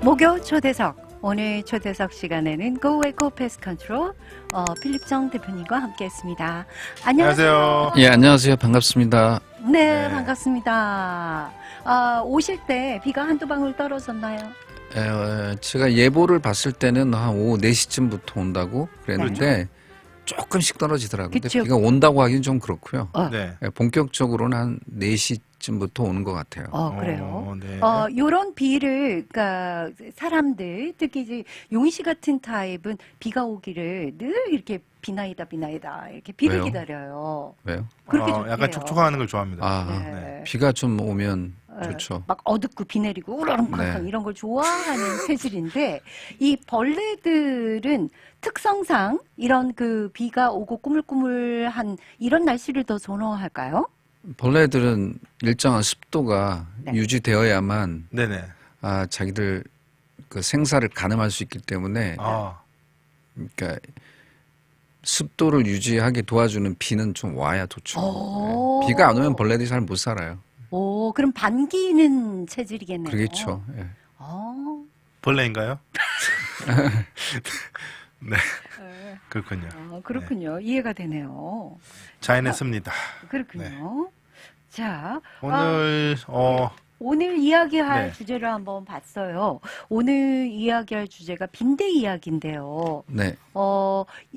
목요 초대석. 오늘 초대석 시간에는 Go Eco Pest Control 필립정 대표님과 함께했습니다. 안녕하세요. 예, 안녕하세요. 반갑습니다. 네, 반갑습니다. 오실 때 비가 한두 방울 떨어졌나요? 제가 예보를 봤을 때는 한 오후 4시쯤부터 온다고 그랬는데 조금씩 떨어지더라고요. 근데 그쵸. 비가 온다고 하기는 좀 그렇고요. 네. 본격적으로는 한 4시쯤부터 오는 것 같아요. 그래요. 네. 요런 비를, 그러니까 사람들, 특히 이제 용희 씨 같은 타입은 비가 오기를 늘 이렇게 비나이다 이렇게 비를 왜요? 기다려요. 왜요? 그렇게 좋대요. 약간 촉촉하는 걸 좋아합니다. 네. 비가 좀 오면 좋죠. 막 어둡고 비 내리고 우렁팡팡 네. 이런 걸 좋아하는 체질인데 이 벌레들은 특성상 이런 그 비가 오고 꾸물꾸물한 이런 날씨를 더 선호할까요? 벌레들은 일정한 습도가 네. 유지되어야만 네네. 자기들 그 생사를 가늠할 수 있기 때문에 그러니까 습도를 유지하게 도와주는 비는 좀 와야 좋죠. 오. 네. 비가 안 오면 벌레들이 잘 못 살아요. 오, 그럼 반기는 체질이겠네요. 그렇겠죠. 예. 벌레인가요? 네. 그렇군요. 그렇군요. 이해가 되네요. 잘 해냈습니다. 그렇군요. 자, 오늘 오늘 이야기할 네. 주제를 한번 봤어요. 오늘 이야기할 주제가 빈대 이야기인데요. 네.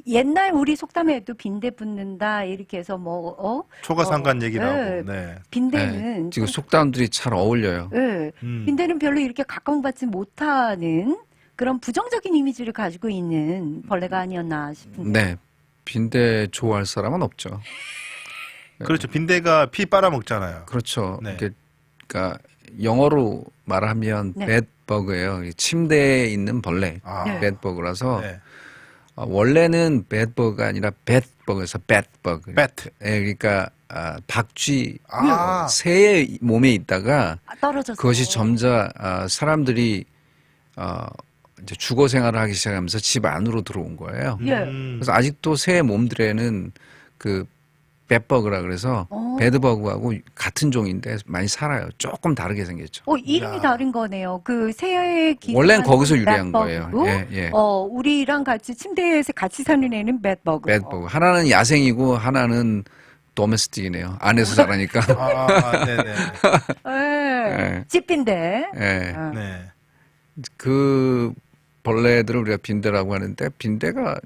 옛날 우리 속담에도 빈대 붙는다 이렇게 해서 초가상간 얘기를 네. 하고. 네. 빈대는 네. 지금 속담들이 잘 어울려요. 네. 빈대는 별로 이렇게 각광받지 못하는 그런 부정적인 이미지를 가지고 있는 벌레가 아니었나 싶은데. 네. 빈대 좋아할 사람은 없죠. 그렇죠. 빈대가 피 빨아먹잖아요. 그렇죠. 네. 그러니까 영어로 말하면 네. bedbug예요. 침대에 있는 벌레. 네. bedbug라서 네. 원래는 bedbug가 아니라 bedbug에서 bedbug. 배트. 예, 그러니까 박쥐 아. 새의 몸에 있다가 떨어져서. 그것이 점차 사람들이 이제 주거 생활을 하기 시작하면서 집 안으로 들어온 거예요. 예. 그래서 아직도 새 몸들에는 그 bedbug라 그래서 bedbug하고 같은 종인데 많이 살아요. 조금 다르게 생겼죠. 이름이 야. 다른 거네요. 그 새의 기. 원래는 거기서 유래한 거예요. 예, 예. 우리랑 같이 침대에서 같이 사는 애는 bedbug. bedbug. 하나는 야생이고 하나는 도메스틱이네요. 안에서 자라니까. 네네. 예. 집빈대. 예. 네. 그 벌레들을 우리가 빈대라고 하는데 빈대가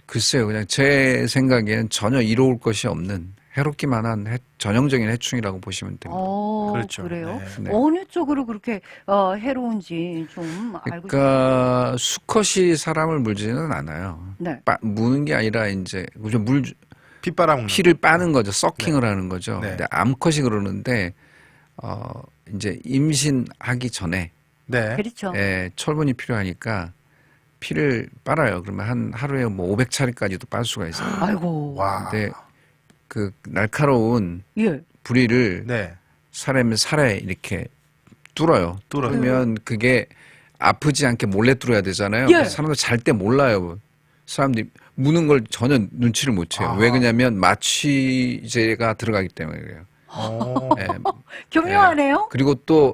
글쎄요, 그냥 제 생각에는 전혀 이로울 것이 없는 해롭기만 한 전형적인 해충이라고 보시면 됩니다. 그렇죠. 그래요? 네. 어느 쪽으로 그렇게 해로운지 좀 알고 싶어요. 그러니까 수컷이 사람을 물지는 않아요. 네. 무는 게 아니라 이제 피 빨아먹는. 피를 빠는 거죠. 서킹을 하는 거죠. 네. 근데 암컷이 그러는데 이제 임신하기 전에 네. 그렇죠. 철분이 필요하니까 피를 빨아요. 그러면 하루에 뭐 500차례까지도 빨 수가 있어요. 아이고. 와. 근데 그 날카로운 예. 부리를 네. 사람의 살에 이렇게 뚫어요. 그러면 그게 아프지 않게 몰래 뚫어야 되잖아요. 예. 그래서 사람들 잘 때 몰라요. 사람들이 무는 걸 전혀 눈치를 못 채요. 왜 그러냐면 마취제가 들어가기 때문에 그래요. 예. 교묘하네요. 그리고 또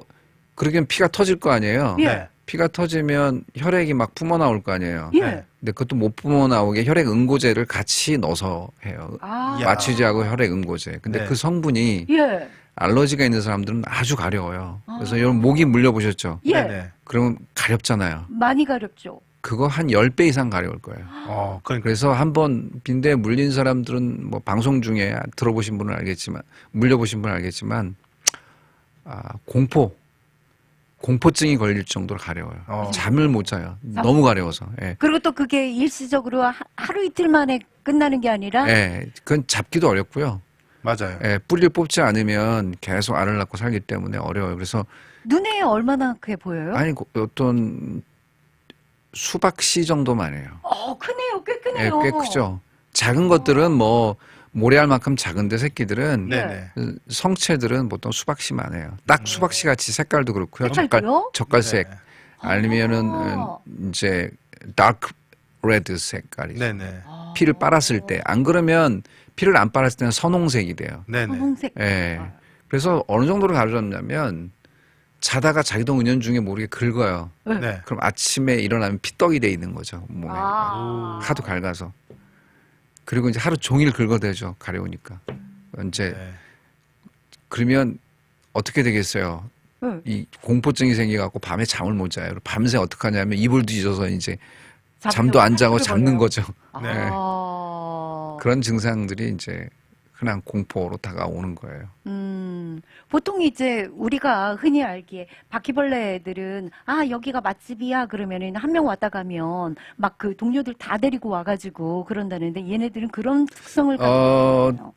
그러면 피가 터질 거 아니에요. 예. 네. 피가 터지면 혈액이 막 뿜어 나올 거 아니에요. 예. 네. 근데 그것도 못 뿜어 나오게 혈액 응고제를 같이 넣어서 해요. 아. 야. 마취제하고 혈액 응고제. 근데 네. 그 성분이 예. 알러지가 있는 사람들은 아주 가려워요. 그래서 여러분 모기 물려보셨죠? 예. 네네. 그러면 가렵잖아요. 많이 가렵죠. 그거 한 10배 이상 가려울 거예요. 그러니까. 그래서 한번 빈대에 물린 사람들은 뭐 방송 중에 들어보신 분은 알겠지만, 물려보신 분은 알겠지만, 공포증이 걸릴 정도로 가려워요. 잠을 못 자요. 너무 가려워서. 예. 그리고 또 그게 일시적으로 하루 이틀 만에 끝나는 게 아니라 예. 그건 잡기도 어렵고요. 맞아요. 예. 뿌리를 뽑지 않으면 계속 알을 낳고 살기 때문에 어려워요. 그래서 눈에 얼마나 크게 보여요? 아니 어떤 수박씨 정도만 해요. 크네요. 꽤 예, 크네요. 꽤 크죠. 작은 것들은 뭐 모래알 만큼 작은데 새끼들은 네네. 성체들은 보통 수박씨만 해요. 딱 수박씨 같이 색깔도 그렇고요. 색깔도요? 젓갈색 네. 아니면은 이제 다크 레드 색깔이 네네. 피를 빨았을 때 안 그러면 피를 안 빨았을 때는 선홍색이 돼요. 네네. 분홍색. 예. 그래서 어느 정도로 다루었냐면 자다가 자기도 은연중에 모르게 긁어요. 네. 그럼 아침에 일어나면 피떡이 돼 있는 거죠. 몸에. 아. 하도 갉아서. 그리고 이제 하루 종일 긁어대죠. 가려우니까. 이제 네. 그러면 어떻게 되겠어요? 응. 이 공포증이 생겨갖고 밤에 잠을 못 자요. 밤새 어떻게 하냐면 이불 뒤져서 이제 잠도 안 자고 잡는 거죠. 네. 아. 그런 증상들이 이제 흔한 공포로 다가오는 거예요. 보통 이제 우리가 흔히 알기에 바퀴벌레들은 아 여기가 맛집이야 그러면은 한 명 왔다 가면 막 그 동료들 다 데리고 와가지고 그런다는데 얘네들은 그런 특성을 가지고 있나요?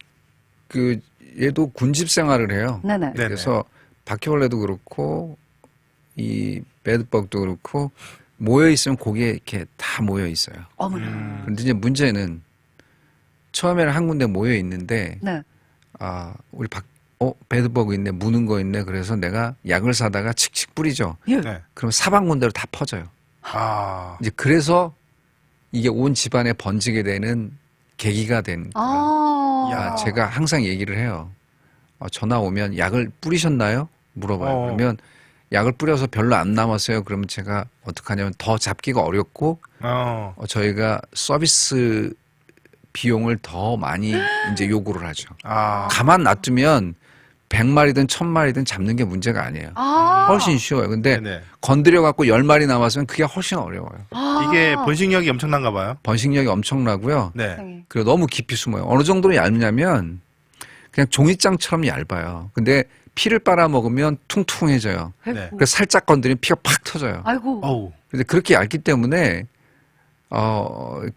그 얘도 군집 생활을 해요. 네네. 네. 그래서 바퀴벌레도 그렇고 이 배드벅도 그렇고 모여 있으면 거기에 이렇게 다 모여 있어요. 어머나. 근데 이제 문제는 처음에는 한 군데 모여 있는데 네. 아 우리 배드버그 있네, 무는 거 있네. 그래서 내가 약을 사다가 칙칙 뿌리죠. 예. 네. 그럼 사방군데로 다 퍼져요. 아. 이제 그래서 이게 온 집안에 번지게 되는 계기가 된 거예요. 아. 야. 제가 항상 얘기를 해요. 전화 오면 약을 뿌리셨나요? 물어봐요. 그러면 약을 뿌려서 별로 안 남았어요. 그러면 제가 어떡하냐면 더 잡기가 어렵고 저희가 서비스 비용을 더 많이 이제 요구를 하죠. 아. 가만 놔두면 100마리든 1000마리든 잡는 게 문제가 아니에요. 아. 훨씬 쉬워요. 근데 네네. 건드려 갖고 10마리 남았으면 그게 훨씬 어려워요. 아. 이게 번식력이 엄청난가 봐요. 번식력이 엄청나고요. 네. 세상에. 그리고 너무 깊이 숨어요. 어느 정도로 얇냐면 그냥 종이장처럼 얇아요. 근데 피를 빨아먹으면 퉁퉁해져요. 네. 그래서 살짝 건드리면 피가 팍 터져요. 아이고. 어우. 근데 그렇게 얇기 때문에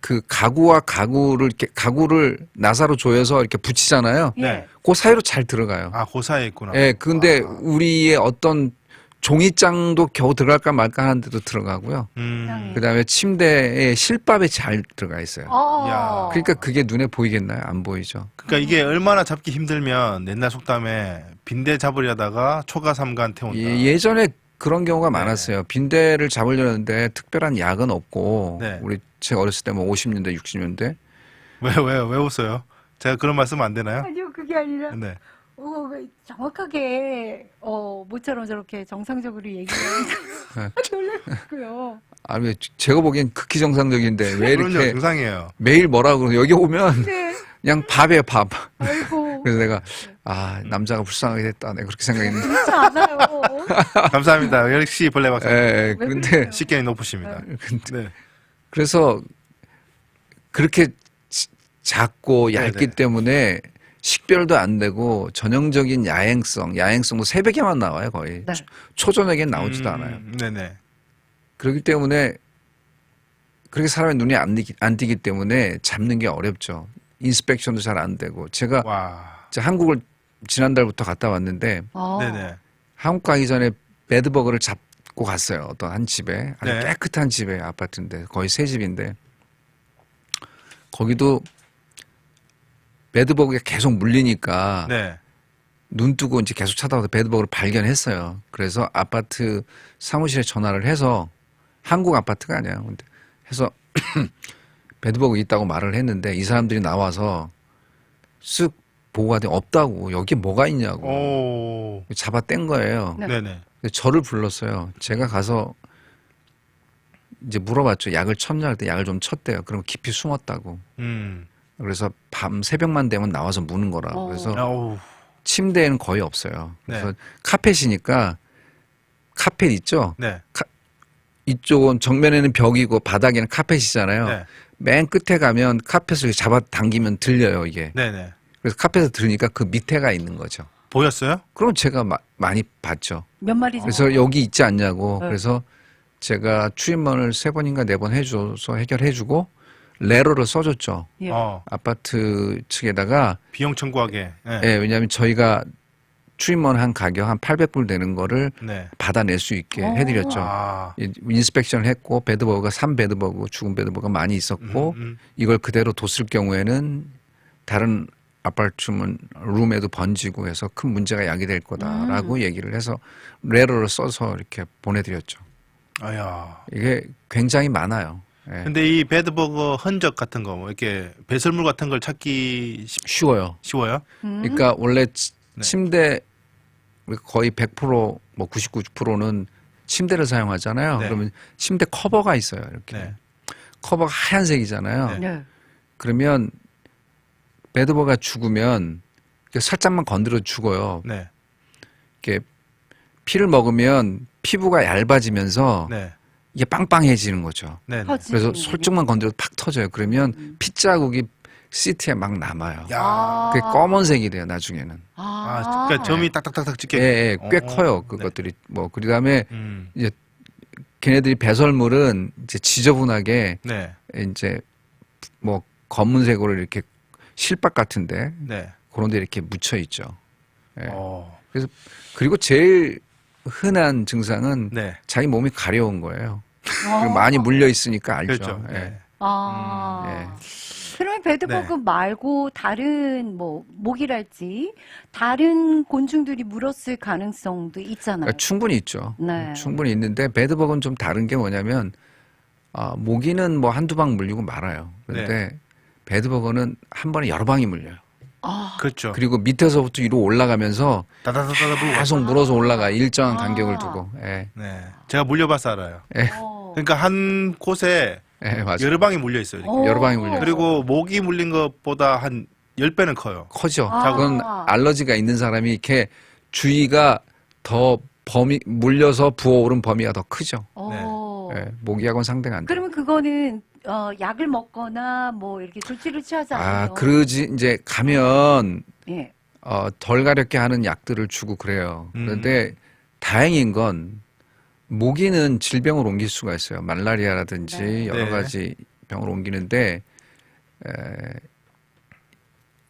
그 가구와 가구를 나사로 조여서 이렇게 붙이잖아요. 예. 네. 그 사이로 잘 들어가요. 아, 고사에 있구나. 예, 근데 우리의 어떤 종이장도 겨우 들어갈까 말까 하는데도 들어가고요. 그다음에 침대에 실밥에 잘 들어가 있어요. 아. 그러니까 그게 눈에 보이겠나요? 안 보이죠. 그러니까 이게 얼마나 잡기 힘들면 옛날 속담에 빈대 잡으려다가 초가 삼간 태운다. 예전에 그런 경우가 네. 많았어요. 빈대를 잡으려는데 특별한 약은 없고 네. 우리 제가 어렸을 때 뭐 50년대, 60년대 왜 웃어요? 제가 그런 말씀 안 되나요? 아니요 그게 아니라 네. 정확하게 모처럼 저렇게 정상적으로 얘기하니까 놀랐고요. 왜 제가 보기엔 극히 정상적인데 왜 그럼요, 이렇게 정상이에요. 매일 뭐라고 그러고 여기 오면 네. 그냥 밥이에요, 밥. 아이고. 그래서 내가 남자가 불쌍하게 됐다. 내가 그렇게 생각했는데. 그렇지 않아요. 감사합니다. 역시 벌레 박사. 예, 왜 그런데 그러세요? 식견이 높으십니다. 네. 그래서 그렇게 작고 얇기 네네. 때문에 식별도 안 되고 전형적인 야행성도 새벽에만 나와요, 거의. 네. 초저녁엔 나오지도 않아요. 네네. 그렇기 때문에 그렇게 사람의 눈에 안 띄기 때문에 잡는 게 어렵죠. 인스펙션도 잘 안 되고. 제가 와. 한국을 지난달부터 갔다 왔는데 네네. 한국 가기 전에 배드버그를 잡고 갔어요. 어떤 한 집에. 아주 네. 깨끗한 집에 아파트인데 거의 새 집인데 거기도 배드버그가 계속 물리니까 네. 눈 뜨고 이제 계속 찾아와서 배드버그를 발견했어요. 그래서 아파트 사무실에 전화를 해서 한국 아파트가 아니야. 근데 해서 배드버그 있다고 말을 했는데 이 사람들이 나와서 쓱 보고 가더니 없다고 여기 뭐가 있냐고 오. 잡아 뗀 거예요. 네. 네네. 근데 저를 불렀어요. 제가 가서 이제 물어봤죠. 약을 쳤냐 할 때 약을 좀 쳤대요. 그럼 깊이 숨었다고. 그래서 밤 새벽만 되면 나와서 무는 거라고. 그래서 어우. 침대에는 거의 없어요. 그래서 네. 카펫이니까 카펫 있죠. 네. 이쪽은 정면에는 벽이고 바닥에는 카펫이잖아요. 네. 맨 끝에 가면 카펫을 잡아 당기면 들려요, 이게. 네네. 그래서 카펫을 들으니까 그 밑에가 있는 거죠. 보였어요? 그럼 제가 많이 봤죠. 몇 마리 그래서 여기 있지 않냐고. 네. 그래서 제가 추인문을 3번인가 4번 해줘서 해결해주고 레러를 써줬죠. 예. 아파트 측에다가. 비용 청구하게. 네. 예, 왜냐하면 저희가 추인문 한 가격 한 800불 되는 거를 네. 받아낼 수 있게 해드렸죠. 아. 인스펙션을 했고 배드버그가 3배드버그 죽은 배드버그가 많이 있었고 이걸 그대로 뒀을 경우에는 다른 아파트문 룸에도 번지고 해서 큰 문제가 야기될 거다라고 얘기를 해서 레러를 써서 이렇게 보내드렸죠. 아야. 이게 굉장히 많아요. 예. 근데 이 배드버거 흔적 같은 거, 뭐 이렇게 배설물 같은 걸 찾기 쉬워요. 쉬워요? 그러니까 원래 네. 침대 우리가 거의 100%뭐 99%는 침대를 사용하잖아요. 네. 그러면 침대 커버가 있어요. 이렇게 네. 커버가 하얀색이잖아요. 네. 네. 그러면 배드버그가 죽으면 이렇게 살짝만 건드려 죽어요. 네. 이렇게 피를 먹으면 피부가 얇아지면서 네. 이게 빵빵해지는 거죠. 네. 네. 터지는 그래서 거군요. 솔직만 건드려도 팍 터져요. 그러면 피 자국이 시트에 막 남아요. 야. 그게 검은색이 돼요. 나중에는. 아, 그러니까 점이 딱딱딱딱 찍게. 예, 예, 꽤 어, 커요. 네. 그것들이 뭐 그다음에 음. 이제 걔네들이 배설물은 이제 지저분하게 네. 이제 뭐 검은색으로 이렇게 실밥 같은데 네. 그런 데 이렇게 묻혀 있죠. 예. 어. 그리고 제일 흔한 증상은 네. 자기 몸이 가려운 거예요. 어. 그리고 많이 물려 있으니까 알죠. 그렇죠. 예. 네. 아. 예. 그러면 배드버그 네. 말고 다른 뭐 모기랄지 다른 곤충들이 물었을 가능성도 있잖아요. 그러니까 충분히 있죠. 네. 충분히 있는데 배드버그는 좀 다른 게 뭐냐면 모기는 뭐 한두 방 물리고 말아요. 그런데 배드버그는 한 번에 여러 방이 물려요. 아. 그렇죠. 그리고 밑에서부터 위로 올라가면서 다다다다다 물고. 계속 물어서 올라가 일정한 아. 간격을 두고. 예. 네. 제가 물려봐서 알아요. 어. 그러니까 한 곳에 예, 맞아요. 여러 방이 물려 있어요. 이렇게. 어. 여러 방이 물려요. 그리고 모기 물린 것보다 한 10배는 커요. 커죠. 아. 그건 알러지가 있는 사람이 이렇게 주위가 더 물려서 부어오른 범위가 더 크죠. 어. 예, 모기하고는 상대가 안 돼요. 그러면 그거는 약을 먹거나 뭐 이렇게 조치를 취하지 않아요? 그러지 이제 가면 예. 덜 가렵게 하는 약들을 주고 그래요. 그런데 다행인 건 모기는 질병을 옮길 수가 있어요. 말라리아라든지 네. 여러 네. 가지 병을 옮기는데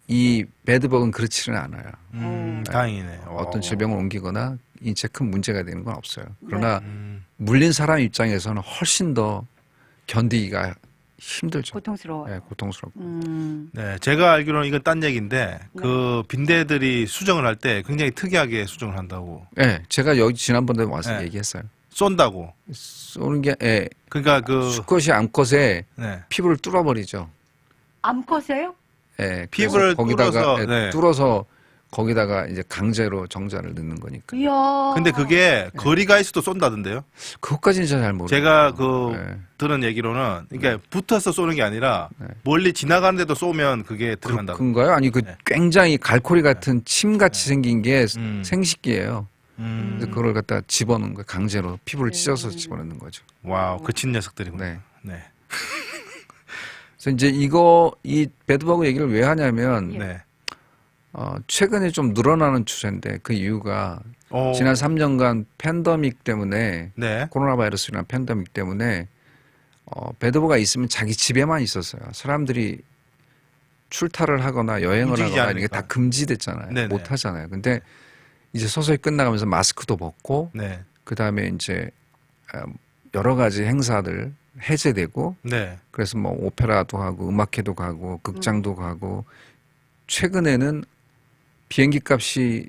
이 배드버그는 그렇지는 않아요. 다행이네. 어떤 질병을 옮기거나 인체에 큰 문제가 되는 건 없어요. 그러나 음. 물린 사람 입장에서는 훨씬 더 견디기가 힘들죠. 고통스러워요. 네, 고통스럽고. 네, 제가 알기로는 이건 딴 얘기인데 그 빈대들이 수정을 할 때 굉장히 특이하게 수정을 한다고. 네, 제가 여기 지난번에 와서 네. 얘기했어요. 쏜다고. 쏘는 게 그러니까 그 수컷이 암컷에 네. 피부를 뚫어버리죠. 암컷이에요? 예, 피부를 그래서 거기다가 뚫어서, 예, 네. 뚫어서 거기다가 이제 강제로 정자를 넣는 거니까. 이야. 근데 그게 거리가 있어도 쏜다던데요. 그것까지는 잘 모르겠어요. 제가 그 예. 들은 얘기로는 그러니까 붙어서 쏘는 게 아니라 멀리 지나가는데도 쏘면 그게 들어간다고. 그런가요? 아니 그 네. 굉장히 갈코리 같은 침같이 생긴 게 음. 생식기예요. 음. 근데 그걸 갖다 집어넣는 거예요. 강제로 피부를 찢어서 집어넣는 거죠. 와우, 거친 녀석들이군요. 네. 네. 그래서 이제 이 배드버그 얘기를 왜 하냐면 네. 최근에 좀 늘어나는 추세인데 그 이유가 오. 지난 3년간 팬데믹 때문에 네. 코로나 바이러스나 팬데믹 때문에 배드버그가 있으면 자기 집에만 있었어요. 사람들이 출타를 하거나 여행을 움직이지 하거나 이게 않으니까. 다 금지됐잖아요. 네네. 못 하잖아요. 근데 이제 서서히 끝나가면서 마스크도 벗고 네. 그다음에 이제 여러 가지 행사들 해제되고 네. 그래서 뭐 오페라도 하고 음악회도 가고 극장도 가고 최근에는 비행기 값이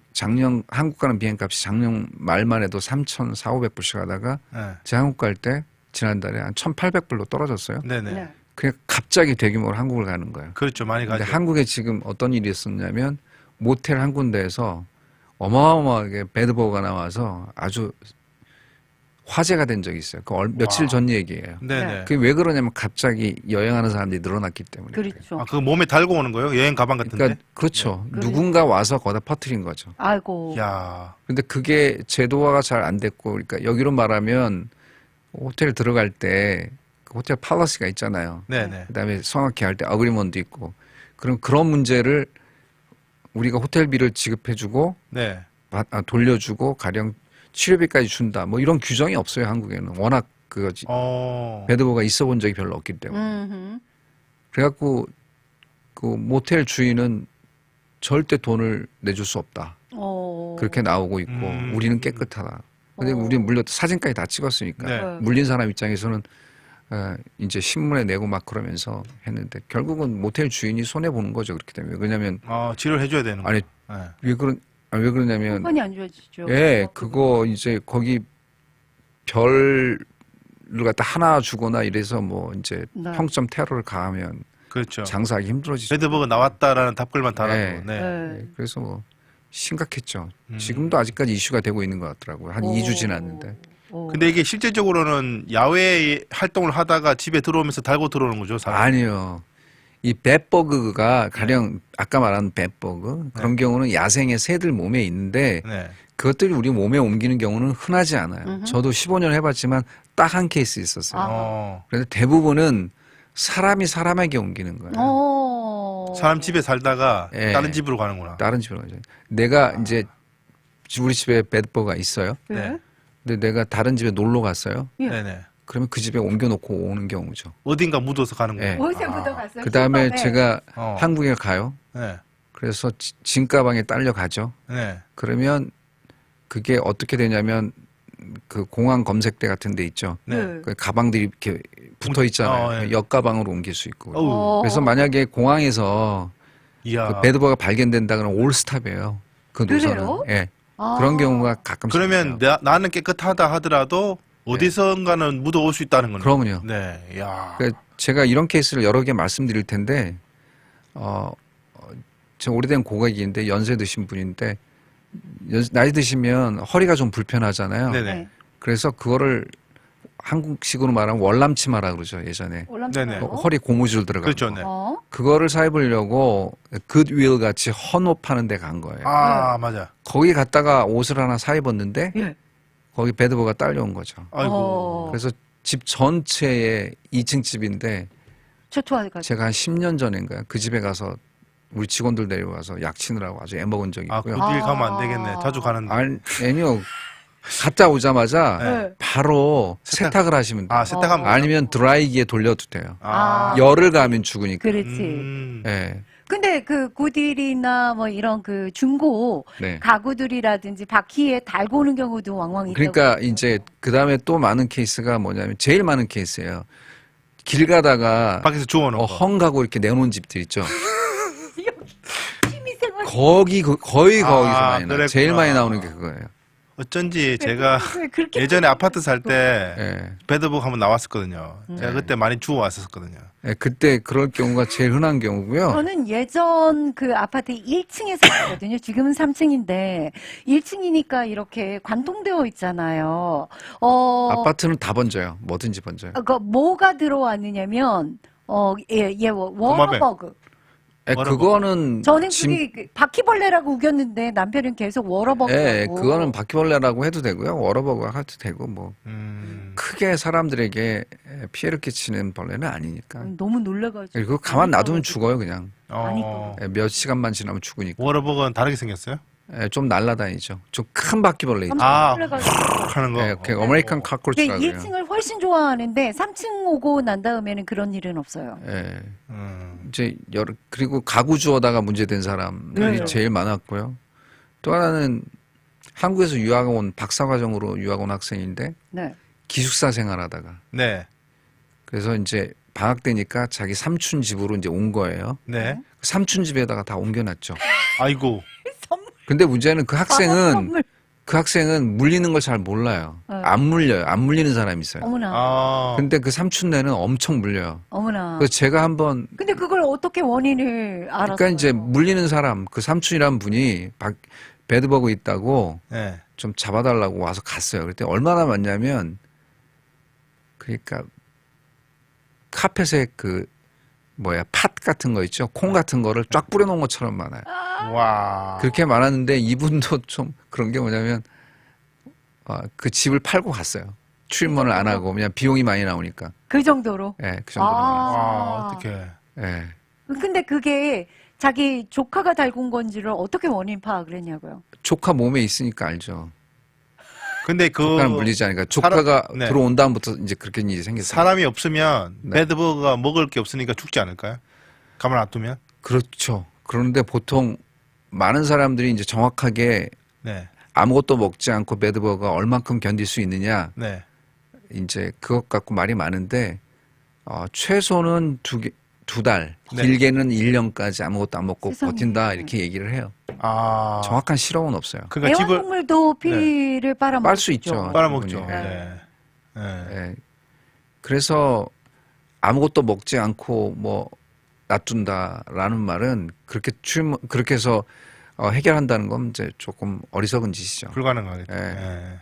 한국 가는 비행기 값이 작년 말만 해도 3,400~500불씩 하다가 네. 제 한국 갈 때 지난달에 한 1,800불로 떨어졌어요. 네네. 네. 그냥 갑자기 대규모로 한국을 가는 거예요. 그렇죠. 많이 근데 가죠. 한국에 지금 어떤 일이 있었냐면 모텔 한 군데에서 어마어마하게 배드버그가 나와서 아주 화제가 된 적이 있어요. 며칠 전 얘기예요. 네네. 그게 왜 그러냐면 갑자기 여행하는 사람들이 늘어났기 때문에. 그래요. 그렇죠. 아, 그거 몸에 달고 오는 거예요? 여행 가방 같은데? 그러니까 그렇죠. 네. 누군가 와서 거기다 퍼뜨린 거죠. 아이고. 야. 근데 그게 제도화가 잘 안 됐고, 그러니까 여기로 말하면 호텔 들어갈 때 그 호텔 팔러시가 있잖아요. 네네. 그다음에 성악회 할 때 어그리먼도 있고, 그럼 그런 문제를 우리가 호텔비를 지급해주고 네. 돌려주고 가령 치료비까지 준다. 뭐 이런 규정이 없어요 한국에는. 워낙 그거지. 배드버그가 있어 본 적이 별로 없기 때문에. 음흠. 그래갖고 그 모텔 주인은 절대 돈을 내줄 수 없다. 그렇게 나오고 있고 우리는 깨끗하다. 근데 우리는 물론 사진까지 다 찍었으니까 네. 물린 사람 입장에서는 이제 신문에 내고 막 그러면서 했는데 결국은 모텔 주인이 손해 보는 거죠 그렇기 때문에. 왜냐하면 치료를 해줘야 되는 아니 거예요. 네. 왜 그러냐면 형편이 안 좋아지죠. 예 그거 이제 거기 별을 갖다 하나 주거나 이래서 뭐 이제 네. 평점 테러를 가하면 그렇죠. 장사하기 힘들어지죠. 배드버그 나왔다라는 답글만 달아도. 네. 네. 네. 그래서 뭐 심각했죠. 지금도 아직까지 이슈가 되고 있는 것 같더라고요. 한 오. 2주 지났는데. 오. 근데 이게 실제적으로는 야외 활동을 하다가 집에 들어오면서 달고 들어오는 거죠, 사람. 아니요. 이 뱃버그가 가령 아까 말한 뱃버그 그런 경우는 야생의 새들 몸에 있는데 네. 그것들이 우리 몸에 옮기는 경우는 흔하지 않아요. 저도 15년 해봤지만 딱 한 케이스 있었어요. 아. 어. 그런데 대부분은 사람이 사람에게 옮기는 거예요. 사람 집에 살다가 예. 다른 집으로 가는구나. 다른 집으로 가죠. 내가 이제 우리 집에 뱃버그가 있어요. 네. 근데 내가 다른 집에 놀러 갔어요. 예. 네네. 그러면 그 집에 옮겨놓고 오는 경우죠. 어딘가 묻어서 가는구나. 예. 어디서부터 갔어요? 그 다음에 김밥에. 제가 어. 한국에 가요. 네. 그래서 짐가방에 딸려 가죠. 네. 그러면 그게 어떻게 되냐면 그 공항 검색대 같은 데 있죠. 네. 그 가방들이 이렇게 붙어 있잖아요. 예. 역가방으로 옮길 수 있고. 어우. 그래서 만약에 공항에서 이야. 그 배드버가 발견된다 그러면 올스탑이에요. 그 노선은. 그래요? 예. 아. 그런 경우가 가끔씩 그러면 있어요. 나는 깨끗하다 하더라도 어디선가는 묻어올 수 있다는 거네. 그럼요. 네. 야. 그 제가 이런 케이스를 여러 개 말씀드릴 텐데 저 오래된 고객인데 연세 드신 분인데 나이 드시면 허리가 좀 불편하잖아요. 네네. 네. 그래서 그거를 한국식으로 말하면 월남치마라 그러죠 예전에. 네네. 허리 고무줄 들어가고. 그렇죠. 네. 그거를 사입으려고 굿윌 같이 헌옷 파는 데 간 거예요. 아, 맞아. 거기 갔다가 옷을 하나 사 입었는데 예. 거기 배드버가 딸려온 거죠. 아이고. 그래서 집 전체에 2층 집인데 초토화가. 제가 한 10년 전인가요? 그 집에 가서 우리 직원들 데려가서 약치느라고 아주 애먹은 적이 아, 그 있고요. 길 가면 안 되겠네. 자주 가는데. 아니요. 갔다 오자마자 네. 바로 세탁. 세탁을 하시면 돼요. 아, 세탁하면. 아니면 드라이기에 돌려도 돼요. 아. 열을 가하면 죽으니까. 그렇지. 예. 근데 그 고딜이나 뭐 이런 그 중고 네. 가구들이라든지 바퀴에 달고 오는 경우도 왕왕 있다고. 그러니까 이제 그 다음에 또 많은 케이스가 뭐냐면 제일 많은 케이스예요. 길 가다가 밖에서 주워놓은 거. 헝 가고 이렇게 내놓은 집들 있죠. 취미생활. 거의 거기서 많이 나요. 그랬구나. 제일 많이 나오는 게 그거예요. 어쩐지 제가 왜 그렇게 예전에 아파트 살 때 예. 배드복 한번 나왔었거든요. 제가 그때 많이 주워 왔었거든요. 예, 그때 그럴 경우가 제일 흔한 경우고요. 저는 예전 그 아파트 1층에 살았거든요. 지금은 3층인데 1층이니까 이렇게 관통되어 있잖아요. 아파트는 다 번져요. 뭐든지 번져요. 그 뭐가 들어왔느냐면 워러버그. 예, 그거는 저는 그게 그 바퀴벌레라고 우겼는데 남편은 계속 워러버그라고. 예, 그거는 바퀴벌레라고 해도 되고요. 워러버그가 해도 되고 뭐 크게 사람들에게 피해를 끼치는 벌레는 아니니까. 너무 놀라가지고. 그리고 가만 놔두면 죽어요, 그냥. 어. 예, 몇 시간만 지나면 죽으니까. 워러버그는 다르게 생겼어요? 예, 좀 날아다니죠. 좀 큰 바퀴벌레 있죠. 아, 놀라가지고. 하는 거. 예, 그 아메리칸 카크로치라고 근데 그래요. 1층을 훨씬 좋아하는데 3층 오고 난 다음에는 그런 일은 없어요. 예. 음. 이제 그리고 가구 주워다가 문제된 사람들이 네. 제일 많았고요. 또 하나는 한국에서 유학 온 박사과정으로 유학 온 학생인데 네. 기숙사 생활하다가 네. 그래서 이제 방학 때니까 자기 삼촌 집으로 이제 온 거예요. 네. 삼촌 집에다가 다 옮겨놨죠. 아이고. 선물. 근데 문제는 그 학생은 선물. 그 학생은 물리는 걸 잘 몰라요. 네. 안 물려요. 안 물리는 사람이 있어요. 어머나. 아. 근데 그 삼촌네는 엄청 물려요. 어머나. 그래서 제가 한번 근데 그걸 어떻게 원인을 알았어요? 그러니까 이제 물리는 사람 그 삼촌이란 분이 배드버그 있다고 네. 좀 잡아달라고 와서 갔어요. 그때 얼마나 많냐면 그러니까 카펫에 그 팥 같은 거 있죠. 콩 같은 거를 쫙 뿌려놓은 것처럼 많아요. 와. 그렇게 많았는데 이분도 좀 그런 게 뭐냐면 그 집을 팔고 갔어요. 출입문을 안 하고 그냥 비용이 많이 나오니까. 그 정도로. 예, 그 정도로. 와, 어떡해. 예. 근데 그게 자기 조카가 달군 건지를 어떻게 원인 파악을 했냐고요. 조카 몸에 있으니까 알죠. 근데 그 조카는 물리지 않으니까 조카가 네. 들어온 다음부터 이제 그렇게 일이 생겼어요. 사람이 없으면 네. 배드버그가 먹을 게 없으니까 죽지 않을까요? 가만 놔두면? 그렇죠. 그런데 보통 많은 사람들이 이제 정확하게 네. 아무것도 먹지 않고 배드버그가 얼만큼 견딜 수 있느냐 네. 이제 그것 갖고 말이 많은데 최소는 두 달, 네. 길게는 1년까지 아무것도 안 먹고 세상에. 버틴다 이렇게 얘기를 해요. 아. 정확한 실험은 없어요. 그러니까 집을 애완동물도 피를 빨아먹죠. 빨 수 있죠. 빨아먹죠. 네. 네. 네. 예. 그래서 아무것도 먹지 않고 놔둔다라는 말은 그렇게 해서 해결한다는 건 이제 조금 어리석은 짓이죠. 불가능하겠죠. 예. 예.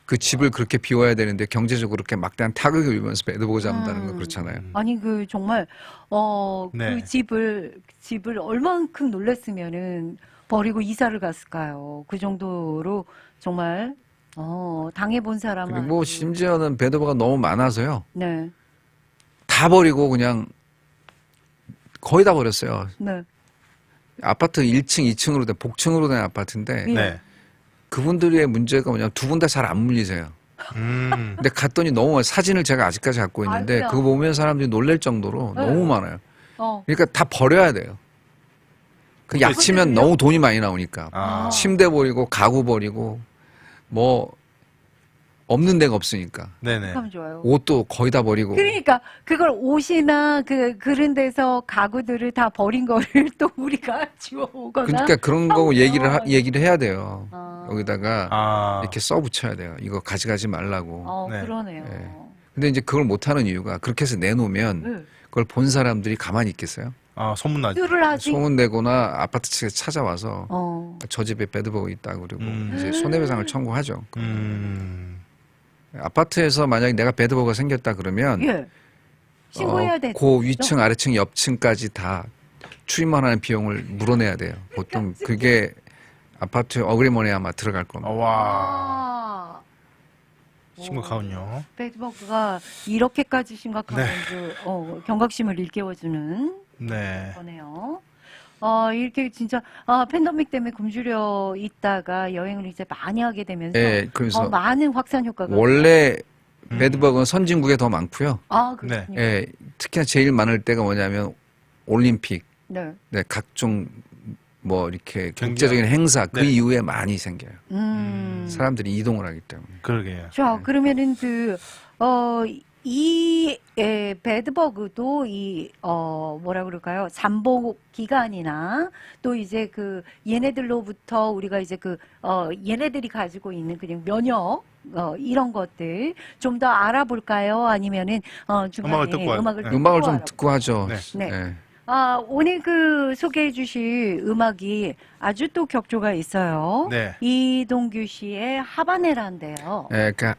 그 집을 그렇게 비워야 되는데 경제적으로 그렇게 막대한 타격을 입으면서 배드버그 잡는다는 건 그렇잖아요. 아니 그 정말 네. 그 집을 얼만큼 놀랬으면은 버리고 이사를 갔을까요? 그 정도로 정말 당해본 사람은 그리고 심지어는 배드버그가 너무 많아서요. 네, 다 버리고 그냥 거의 다 버렸어요. 네, 아파트 1층, 2층으로 된 복층으로 된 아파트인데 예. 네. 그분들의 문제가 뭐냐면 두 분 다 잘 안 물리세요. 근데 갔더니 너무 사진을 제가 아직까지 갖고 있는데 아이고야. 그거 보면 사람들이 놀랄 정도로 네. 너무 많아요. 어, 그러니까 다 버려야 돼요. 그 약치면 그분들이요? 너무 돈이 많이 나오니까. 아. 침대 버리고 가구 버리고 뭐 없는 데가 없으니까. 네네. 하면 좋아요. 옷도 거의 다 버리고. 그러니까 그걸 옷이나 그런 데서 가구들을 다 버린 거를 또 우리가 주워오거나. 그러니까 그런 거 얘기를 해야 돼요. 아. 여기다가 이렇게 써 붙여야 돼요. 이거 가져가지 말라고. 네. 그러네요. 네. 근데 이제 그걸 못 하는 이유가 그렇게 해서 내놓으면 네. 그걸 본 사람들이 가만히 있겠어요? 소문나죠. 수를 하지. 소문 내거나 아파트 측에서 찾아와서 어. 저 집에 배드버그 있다고 그리고 음. 이제 손해배상을 청구하죠. 음. 아파트에서 만약에 내가 배드버그가 생겼다 그러면 예. 신고해야 돼. 그 위층, 아래층, 옆층까지 다 출입만 하는 비용을 물어내야 돼요. 보통 그게 아파트 어그리먼에 아마 들어갈 겁니다. 와. 아. 심각하군요. 배드버그가 이렇게까지 심각한 네. 줄 경각심을 일깨워주는 네. 거네요. 이렇게 진짜 팬데믹 때문에 굶주려 있다가 여행을 이제 많이 하게 되면서 예, 그래서 많은 확산 효과가 원래 배드버그는 선진국에 더 많고요. 그렇군요. 예, 특히나 제일 많을 때가 뭐냐면 올림픽, 네. 네, 각종 뭐 이렇게 경기가- 국제적인 행사 그 네. 이후에 많이 생겨요. 음. 사람들이 이동을 하기 때문에. 그러게요. 자, 그러면은 배드버그도 뭐라 그럴까요? 잠복 기간이나 또 이제 얘네들로부터 우리가 이제 얘네들이 가지고 있는 그냥 면역, 이런 것들 좀 더 알아볼까요? 아니면은, 중간에 음악을 듣고 음악을 네. 듣고 음악을 좀 알아볼까요? 듣고 하죠. 네. 네. 오늘 소개해 주실 음악이 아주 또 격조가 있어요. 네. 이동규 씨의 하바네라인데요. 예, 그러니까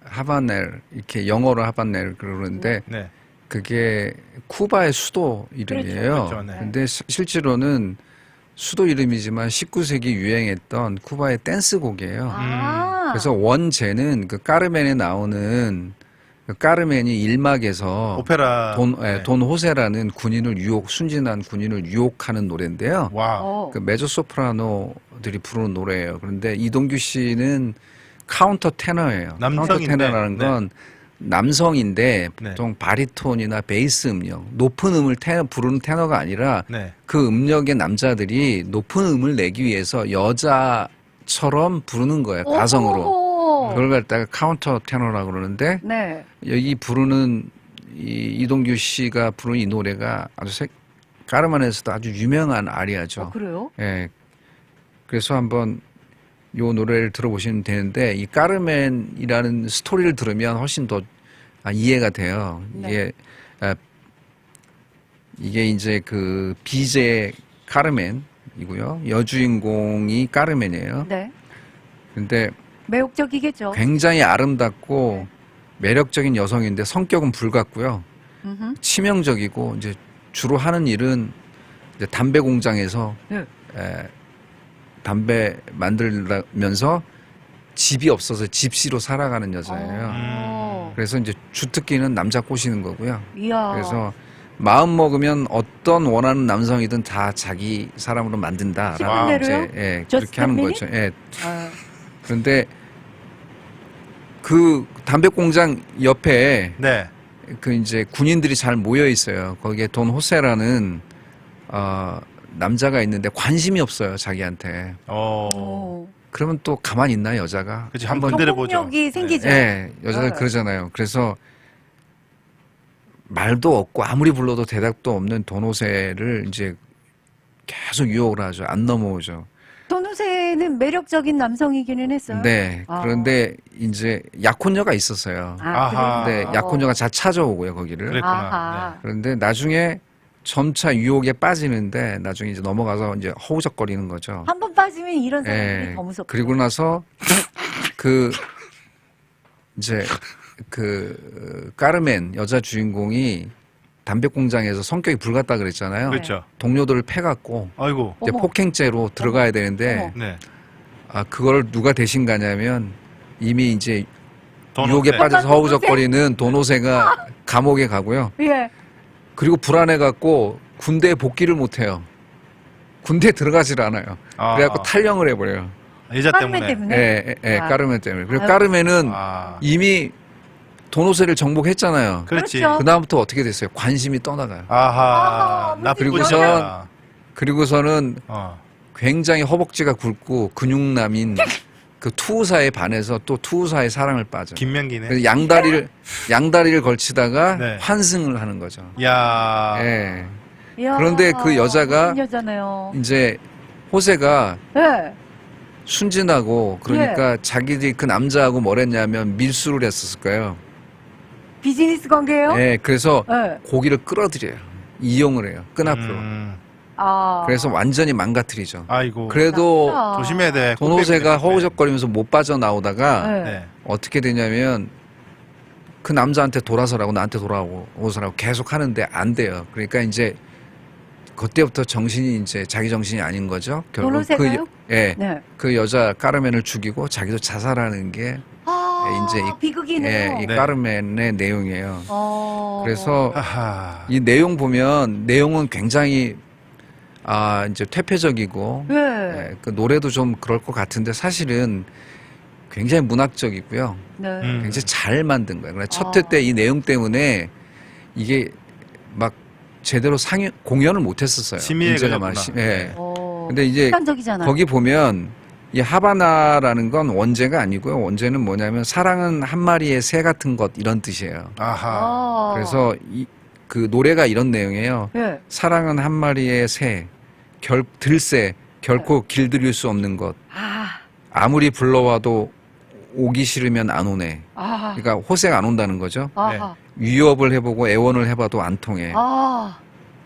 하바넬 이렇게 영어로 하바넬 그러는데 네. 그게 쿠바의 수도 이름이에요. 그렇죠, 네. 근데 실제로는 수도 이름이지만 19세기 유행했던 쿠바의 댄스곡이에요. 그래서 원제는 그 까르멘에 나오는 그 까르멘이 일막에서 오페라. 돈 호세라는 순진한 군인을 유혹하는 노래인데요. 와. 그 메조소프라노들이 부르는 노래예요. 그런데 이동규 씨는 카운터 테너예요. 카운터 남성인데, 테너라는 건 남성인데 네. 보통 바리톤이나 베이스 음력, 높은 음을 부르는 테너가 아니라 네. 그 음역의 남자들이 높은 음을 내기 위해서 여자처럼 부르는 거예요. 가성으로. 오. 그걸 갖다가 카운터 테너라고 그러는데 네. 여기 부르는 이동규 씨가 부르는 이 노래가 아주 까르만에서도 아주 유명한 아리아죠. 그래요? 예. 그래서 한번 요 노래를 들어보시면 되는데 이 까르멘이라는 스토리를 들으면 훨씬 더 이해가 돼요. 네. 이게 이제 그 비제 카르멘이고요. 여주인공이 까르멘이에요. 네. 근데 매혹적이겠죠. 굉장히 아름답고 매력적인 여성인데 성격은 불같고요. 음흠. 치명적이고 이제 주로 하는 일은 이제 담배 공장에서 네. 담배 만들면서 집이 없어서 집시로 살아가는 여자예요. 그래서 이제 주특기는 남자 꼬시는 거고요. 이야. 그래서 마음 먹으면 어떤 원하는 남성이든 다 자기 사람으로 만든다라고 실제로요? 이제 Just 그렇게 하는 that 거죠. 예. 아, 그런데 그 담배 공장 옆에 네. 그 이제 군인들이 잘 모여 있어요. 거기에 돈 호세라는 남자가 있는데 관심이 없어요, 자기한테. 오. 그러면 또 가만히 있나 여자가? 그치, 한번 때려보죠. 경쟁력이 생기죠. 예, 여자들 네. 그러잖아요. 그래서 말도 없고 아무리 불러도 대답도 없는 돈 호세를 이제 계속 유혹을 하죠. 안 넘어오죠. 돈우세는 매력적인 남성이기는 했어요. 네. 그런데 이제 약혼녀가 있었어요. 아하. 근데 약혼녀가 잘 찾아오고요, 거기를. 그랬구나. 아하. 그런데 나중에 점차 유혹에 빠지는데 나중에 이제 넘어가서 이제 허우적거리는 거죠. 한 번 빠지면 이런 사람들이 예. 더 무섭고. 그리고 나서 그 이제 그 까르멘 여자 주인공이 담배 공장에서 성격이 불같다 그랬잖아요. 그렇죠. 동료들을 패갖고 아이고. 이제 어머. 폭행죄로 들어가야 되는데 어머. 네. 아 그걸 누가 대신 가냐면 이미 이제 돈 유혹에 없네. 빠져서 약간 허우적거리는 도노세가 감옥에 가고요. 예. 그리고 불안해갖고 군대에 복귀를 못해요. 군대에 들어가질 않아요. 그래갖고 탈영을 해버려요. 여자 까르멘 때문에. 예, 예, 아. 까르멘 때문에. 그리고 아유. 까르멘은 아. 이미 도노세를 정복했잖아요. 그렇지. 그렇죠. 그 다음부터 어떻게 됐어요? 관심이 떠나가요. 아하. 아, 나쁜 그리고선- 꼴찌야. 그리고서는 어. 굉장히 허벅지가 굵고 근육남인 그 투우사에 반해서 또 투우사의 사랑을 빠져. 김명기네. 그래서 양다리를 걸치다가 네. 환승을 하는 거죠. 야. 예. 이야, 그런데 그 여자가 멋진 여자네요. 이제 호세가 예. 순진하고 그러니까 자기들이 그 남자하고 뭘 했냐면 밀수를 했었을 거예요. 비즈니스 관계예요? 예, 그래서 예. 고기를 끌어들여요. 이용을 해요. 끈앞으로. 아. 그래서 완전히 망가뜨리죠. 아이고. 그래도 나쁘다. 조심해야 돼. 도노세가 꼭 빼면 돼. 허우적거리면서 못 빠져나오다가 네. 네. 어떻게 되냐면 그 남자한테 돌아서라고 나한테 돌아오서라고 계속 하는데 안 돼요. 그러니까 이제 그때부터 정신이 이제 자기 정신이 아닌 거죠. 결국 도노세가요? 예, 네. 그 여자 까르멘을 죽이고 자기도 자살하는 게 아, 이제 비극이네요. 이 네. 까르멘의 내용이에요. 그래서 하하. 이 내용 보면 내용은 굉장히 이제 퇴폐적이고 네. 예, 그 노래도 좀 그럴 것 같은데 사실은 굉장히 문학적이고요. 네. 굉장히 잘 만든 거예요. 그러니까 첫 아. 회 때 이 내용 때문에 이게 막 제대로 공연을 못 했었어요. 심의에 문제가 걸렸구나. 많이 예. 어, 근데 이제 극단적이잖아요. 거기 보면 이 하바나라는 건 원제가 아니고요. 원제는 뭐냐면 사랑은 한 마리의 새 같은 것 이런 뜻이에요. 아하. 아. 그래서 그 노래가 이런 내용이에요. 예. 사랑은 한 마리의 새, 들새, 결코 길들일 수 없는 것. 아. 아무리 불러와도 오기 싫으면 안 오네. 아. 그러니까 호세가 안 온다는 거죠. 아하. 위협을 해보고 애원을 해봐도 안 통해. 아.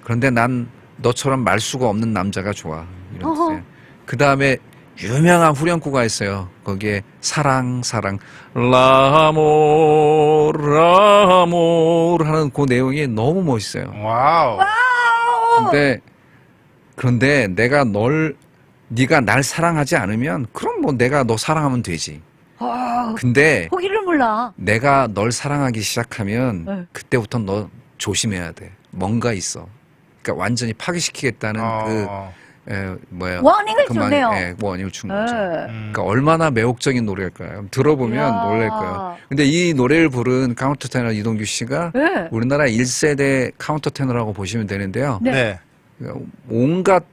그런데 난 너처럼 말수가 없는 남자가 좋아. 이런 어허. 뜻이에요. 그 다음에 유명한 후렴구가 있어요. 거기에 사랑 라모르 하는 그 내용이 너무 멋있어요. 와우. 그런데 네가 날 사랑하지 않으면 그럼 뭐 내가 너 사랑하면 되지. 아. 근데 포기를 몰라. 내가 널 사랑하기 시작하면 네. 그때부터 너 조심해야 돼. 뭔가 있어. 그러니까 완전히 파괴시키겠다는 워닝을 줬네요. 워닝을 준 거죠. 예. 그러니까 얼마나 매혹적인 노래일까요? 들어보면 이야. 놀랄 거예요. 근데 이 노래를 부른 카운터 테너 이동규 씨가 네. 우리나라 1세대 카운터 테너라고 보시면 되는데요. 네. 네. 온갖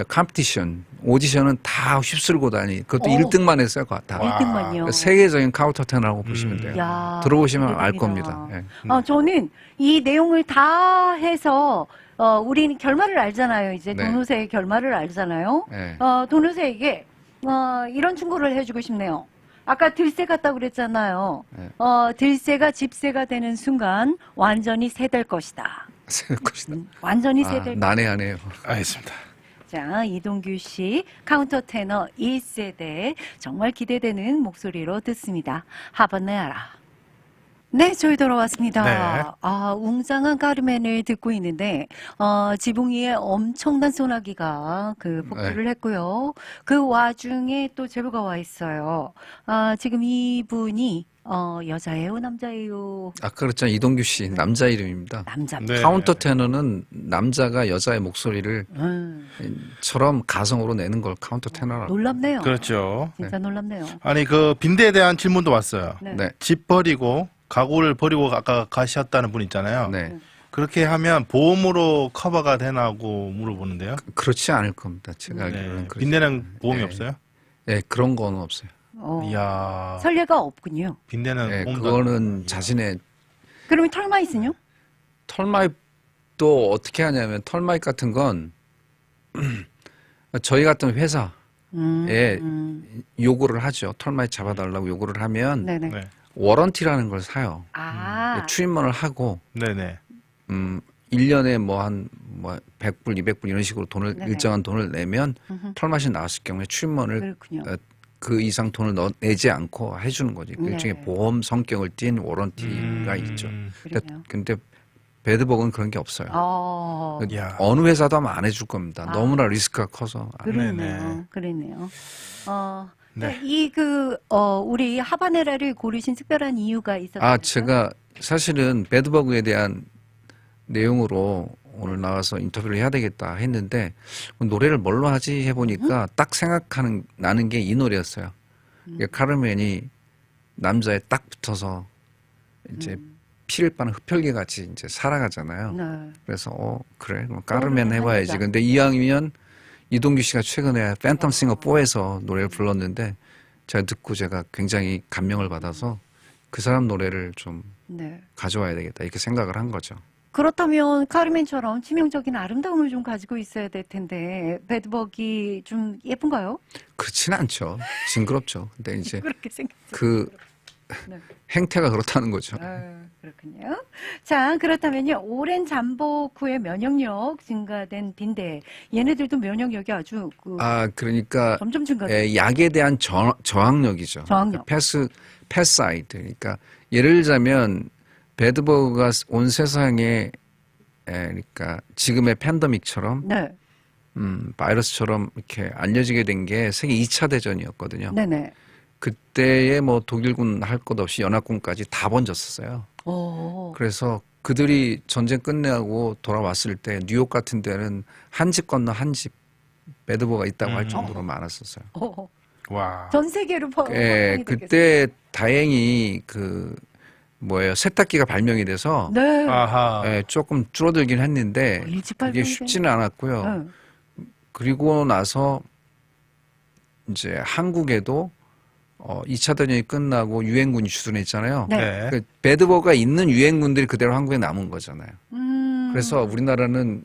컴피티션, 오디션은 다 휩쓸고 다니. 그것도 1등만 했어요, 다. 와. 1등만요. 그러니까 세계적인 카운터 테너라고 보시면 돼요. 야, 들어보시면 알 대박이다. 겁니다. 예. 저는 이 내용을 다 해서 우리는 결말을 알잖아요. 이제 네. 도노세의 결말을 알잖아요. 예. 도노세에게 이런 충고를 해주고 싶네요. 아까 들새 같다고 그랬잖아요. 네. 들새가 집새가 되는 순간 완전히 새될 것이다. 생각 것이다. 완전히 아, 새될 난해하네요. 알겠습니다. 자, 이동규 씨 카운터 테너 1세대 정말 기대되는 목소리로 듣습니다. 하바네아라. 네, 저희 돌아왔습니다. 네. 웅장한 까르멘을 듣고 있는데 지붕 위에 엄청난 소나기가 폭주를 했고요. 그 와중에 또 제보가 와 있어요. 지금 이분이 여자예요, 남자예요? 아까 그랬잖아요. 이동규 씨 남자 이름입니다. 남자입니다. 네. 카운터 테너는 남자가 여자의 목소리를 처럼 가성으로 내는 걸 카운터 테너라고. 놀랍네요. 그렇죠. 진짜 놀랍네요. 아니 그 빈대에 대한 질문도 왔어요. 네. 네. 집 버리고 가구를 버리고 아까 가셨다는 분 있잖아요. 네. 그렇게 하면 보험으로 커버가 되나고 물어보는데요. 그렇지 않을 겁니다. 제가 네. 알기로는. 그렇지 빈대는 보험이 네. 없어요? 네, 그런 건 없어요. 이야. 설례가 없군요. 빈대는 네, 보험도 그거는 자신의 그러면 털마이스는요? 털마입도 어떻게 하냐면 털마입 같은 건 저희 같은 회사에 요구를 하죠. 털마입 잡아달라고 요구를 하면 네네. 네. 워런티라는 걸 사요. 아, 추인문을 하고 네네. 1년에 뭐 100불, 200불 이런 식으로 돈을 네네. 일정한 돈을 내면 털맛이 나왔을 경우에 출입문을 그렇군요. 그 이상 돈을 내지 않고 해주는 거지. 그 일종의 네. 보험 성격을 띈 워런티가 있죠. 그러네요. 근데 배드복은 그런 게 없어요. 야. 어느 회사도 아마 안 해줄 겁니다. 아. 너무나 리스크가 커서. 그러네요. 네네. 그러네요. 네. 우리 하바네라를 고르신 특별한 이유가 있었어요. 제가 사실은 배드버그에 대한 내용으로 오늘 나와서 인터뷰를 해야 되겠다 했는데 노래를 뭘로 하지 해보니까 딱 나는 게 이 노래였어요. 이게 카르멘이 남자에 딱 붙어서 이제 피를 빠는 흡혈귀 같이 이제 살아가잖아요. 네. 그래서 그래 그럼 카르멘 노래를 해봐야지. 해보자. 근데 이왕이면 이동규 씨가 최근에 팬텀 싱어 4에서 노래를 불렀는데 제가 굉장히 감명을 받아서 그 사람 노래를 좀 네. 가져와야 되겠다 이렇게 생각을 한 거죠. 그렇다면 카르멘처럼 치명적인 아름다움을 좀 가지고 있어야 될 텐데 배드벅이 좀 예쁜가요? 그렇지는 않죠. 징그럽죠. 근데 이제 그렇게 생겼어요. 그 네. 행태가 그렇다는 거죠. 그렇군요. 자, 그렇다면요. 오랜 잠복 후에 면역력 증가된 빈대. 얘네들도 면역력이 아주 그러니까 점점 증가돼요. 약에 대한 저항력이죠. 저항력. 패스아이드. 그러니까 예를 들자면 배드버그가 온 세상에 그러니까 지금의 팬데믹처럼 네. 바이러스처럼 이렇게 알려지게 된 게 세계 2차 대전이었거든요. 네네. 그때에 뭐 독일군 할 것 없이 연합군까지 다 번졌었어요. 오. 그래서 그들이 전쟁 끝내고 돌아왔을 때 뉴욕 같은 데는 한 집 건너 한 집 배드버그가 있다고 할 정도로 많았었어요. 와. 전 세계로 확산이 됐겠어요. 그때 다행히 세탁기가 발명이 돼서 네. 아하. 조금 줄어들긴 했는데 일찍 그게 발명이 쉽지는 않았고요. 네. 그리고 나서 이제 한국에도 2차 대전이 끝나고 유엔군이 주둔했잖아요. 네. 네. 그 배드버그가 있는 유엔군들이 그대로 한국에 남은 거잖아요. 그래서 음. 우리나라는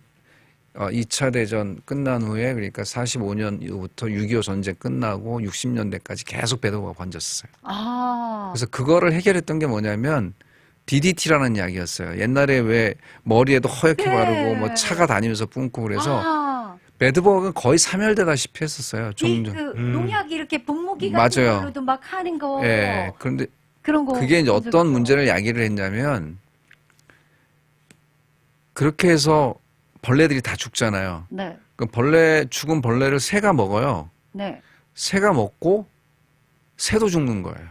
2차 대전 끝난 후에 그러니까 45년 이후부터 6.25 전쟁 끝나고 60년대까지 계속 배드버그가 번졌어요. 그래서 그거를 해결했던 게 뭐냐면 DDT라는 약이었어요. 옛날에 왜 머리에도 허옇게 네. 바르고 뭐 차가 다니면서 뿜고 그래서 배드버그는 거의 사멸되다시피 했었어요. 농약이 이렇게 분무기 같은 맞아요. 걸로도 막 하는 거. 그런데 그런 거. 그게 이제 본 어떤 적이 문제를 야기를 했냐면 그렇게 해서 벌레들이 다 죽잖아요. 네. 그 죽은 벌레를 새가 먹어요. 네. 새가 먹고 새도 죽는 거예요.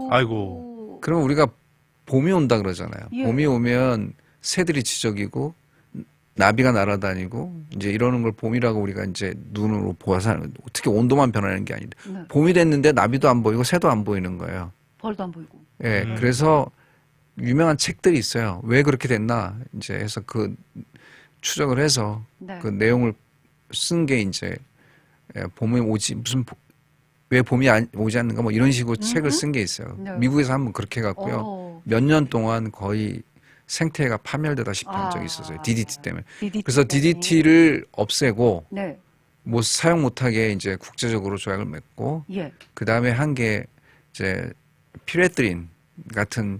아이고. 그러면 우리가 봄이 온다 그러잖아요. 예. 봄이 오면 새들이 지저귀고 나비가 날아다니고 이제 이러는 걸 봄이라고 우리가 이제 눈으로 보아서 어떻게 온도만 변하는 게 아닌데 네. 봄이 됐는데 나비도 안 보이고 새도 안 보이는 거예요. 벌도 안 보이고. 예, 그래서 유명한 책들이 있어요. 왜 그렇게 됐나 이제 해서 추적을 해서 네. 그 내용을 쓴 게 이제 봄이 오지 왜 봄이 오지 않는가 뭐 이런 식으로 책을 쓴 게 있어요. 네. 미국에서 한번 그렇게 해갖고요. 몇 년 동안 거의 생태가 파멸되다시피 한 적이 있었어요. DDT 때문에. 그래서 DDT를 없애고 네. 사용 못하게 이제 국제적으로 조약을 맺고 예. 그 다음에 한 게 이제 피레트린 같은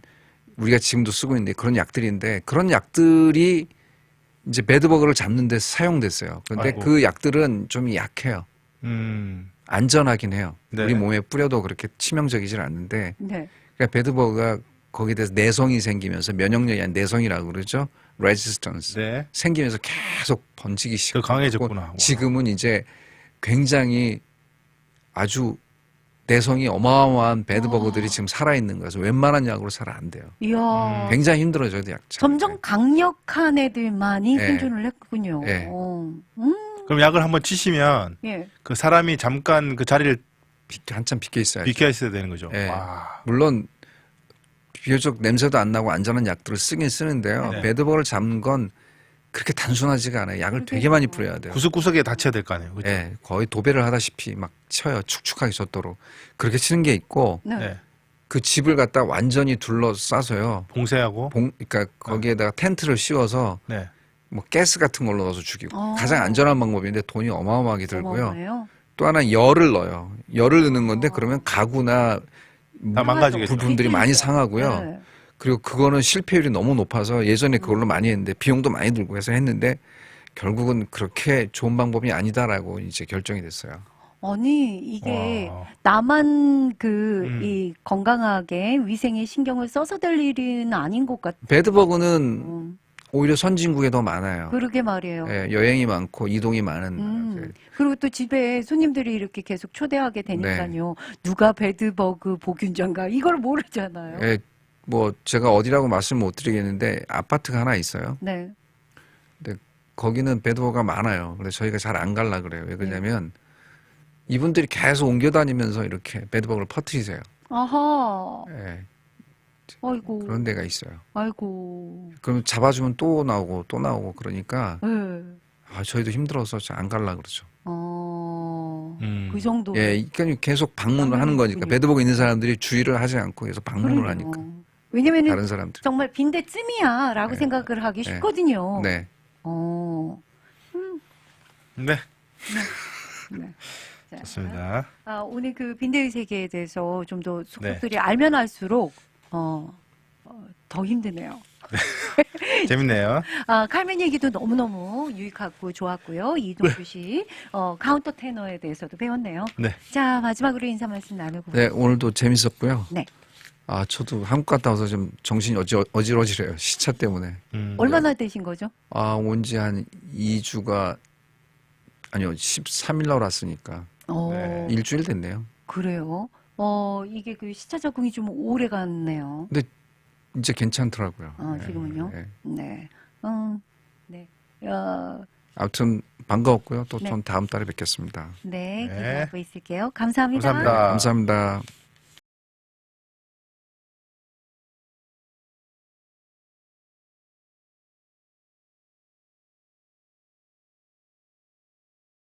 우리가 지금도 쓰고 있는데 그런 약들인데 그런 약들이 이제 배드버그를 잡는 데 사용됐어요. 그런데 아이고. 그 약들은 좀 약해요. 안전하긴 해요. 네. 우리 몸에 뿌려도 그렇게 치명적이진 않는데 네. 그러니까 배드버그가 거기에 대해서 내성이 생기면서 면역력이 아닌 내성이라고 그러죠. 레지스턴스. 네. 생기면서 계속 번지기 시작하고 강해졌구나. 와. 지금은 이제 굉장히 아주 내성이 어마어마한 배드버그들이 지금 살아있는 거여서 웬만한 약으로 살 안 돼요. 이야. 굉장히 힘들어져요. 약 점점 강력한 애들만이 네. 생존을 했군요. 네. 그럼 약을 한번 치시면 예. 그 사람이 잠깐 그 자리를 한참 비켜 있어야죠. 비켜 있어야 되는 거죠. 네. 와. 물론 비교적 냄새도 안 나고 안전한 약들을 쓰긴 쓰는데요. 네. 배드버그를 잡는 건 그렇게 단순하지가 않아요. 약을 되게 많이 뿌려야 돼요. 구석구석에 다쳐야 될 거 아니에요. 그죠? 예, 거의 도배를 하다시피 막 쳐요. 축축하게 젖도록. 그렇게 치는 게 있고 네. 네. 그 집을 갖다 완전히 둘러싸서요. 봉쇄하고. 그러니까 거기에다가 텐트를 씌워서 네. 뭐 가스 같은 걸로 넣어서 죽이고 어. 가장 안전한 방법인데 돈이 어마어마하게 들고요. 어마어마해요. 또 하나 열을 넣어요. 열을 넣는 건데 그러면 가구나 다 망가지겠죠. 부품들이 많이 상하고요. 네. 그리고 그거는 실패율이 너무 높아서 예전에 그걸로 많이 했는데 비용도 많이 들고 해서 했는데 결국은 그렇게 좋은 방법이 아니다라고 이제 결정이 됐어요. 아니, 이게 와. 나만 이 건강하게 위생에 신경을 써서 될 일은 아닌 것 같아요. 배드버그는 오히려 선진국에 더 많아요. 그러게 말이에요. 예, 여행이 많고 이동이 많은 나라들. 그리고 또 집에 손님들이 이렇게 계속 초대하게 되니까요. 누가 배드버그 보균자인가 이걸 모르잖아요. 예, 뭐 제가 어디라고 말씀 못 드리겠는데 아파트가 하나 있어요. 네. 근데 거기는 배드버그가 많아요. 그래서 저희가 잘 안 갈라 그래요. 왜 그러냐면 이분들이 계속 옮겨 다니면서 이렇게 배드버그를 퍼뜨리세요. 아하. 예, 아이고. 그런 데가 있어요. 아이고. 그럼 잡아주면 또 나오고 또 나오고 그러니까 네. 저희도 힘들어서 잘 안 갈라 그러죠. 그 정도. 예, 그러니까 계속 방문을 하는 거니까 방문이군요. 배드버그 있는 사람들이 주의를 하지 않고 계속 방문을 하니까 왜냐면은 다른 사람들. 정말 빈대쯤이야라고 네. 생각을 하기 네. 쉽거든요. 네. 네. 네. 자, 좋습니다. 오늘 그 빈대의 세계에 대해서 좀 더 네. 속속들이 알면 알수록 더 힘드네요. 재밌네요. 칼멘 얘기도 너무너무 유익하고 좋았고요. 이동규 씨 카운터 테너에 대해서도 배웠네요. 네. 자, 마지막으로 인사 말씀 나누고. 네, 오늘도 재밌었고요. 네. 저도 한국 갔다 와서 좀 정신이 어지러지래요. 시차 때문에. 얼마나 되신 거죠? 온 지 한 2주가 아니요, 13일 날 왔으니까 네. 일주일 됐네요. 그래요. 이게 그 시차 적응이 좀 오래 갔네요. 근데 이제 괜찮더라고요. 지금은요? 네. 네. 네. 아무튼 반가웠고요. 또 네. 전 다음 달에 뵙겠습니다. 네. 네. 기대하고 있을게요. 감사합니다. 감사합니다. 감사합니다.